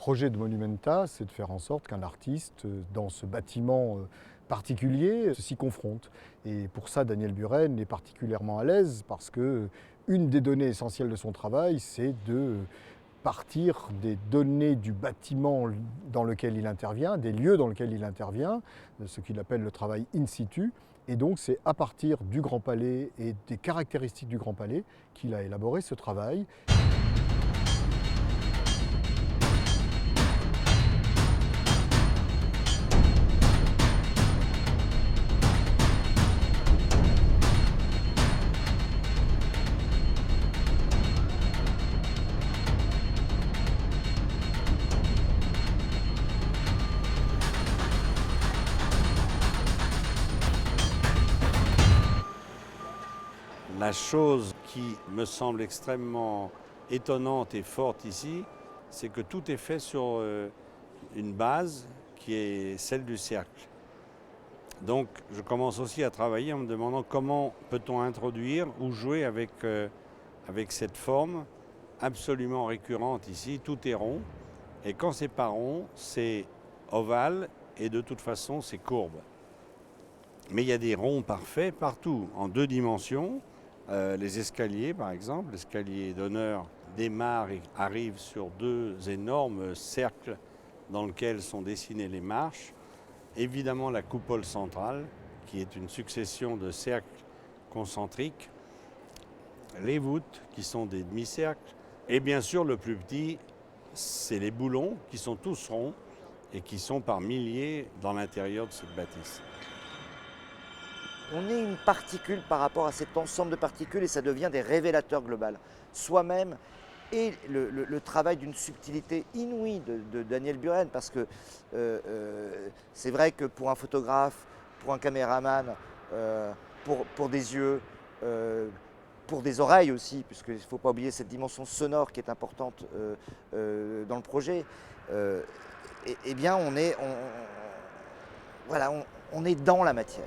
projet de Monumenta, c'est de faire en sorte qu'un artiste, dans ce bâtiment particulier, s'y confronte. Et pour ça, Daniel Buren est particulièrement à l'aise parce que une des données essentielles de son travail, c'est de partir des données du bâtiment dans lequel il intervient, des lieux dans lesquels il intervient, ce qu'il appelle le travail in situ. Et donc c'est à partir du Grand Palais et des caractéristiques du Grand Palais qu'il a élaboré ce travail. La chose qui me semble extrêmement étonnante et forte ici, c'est que tout est fait sur une base qui est celle du cercle. Donc je commence aussi à travailler en me demandant comment peut-on introduire ou jouer avec cette forme absolument récurrente ici. Tout est rond et quand c'est pas rond, c'est ovale et de toute façon c'est courbe. Mais il y a des ronds parfaits partout, en 2 dimensions. Les escaliers, par exemple, l'escalier d'honneur démarre et arrive sur 2 énormes cercles dans lesquels sont dessinées les marches. Évidemment, la coupole centrale, qui est une succession de cercles concentriques. Les voûtes, qui sont des demi-cercles. Et bien sûr, le plus petit, c'est les boulons, qui sont tous ronds et qui sont par milliers dans l'intérieur de cette bâtisse. On est une particule par rapport à cet ensemble de particules et ça devient des révélateurs globaux. Soi-même et le travail d'une subtilité inouïe de Daniel Buren, parce que c'est vrai que pour un photographe, pour un caméraman, pour des yeux, pour des oreilles aussi, puisqu'il ne faut pas oublier cette dimension sonore qui est importante dans le projet, eh bien on est dans la matière.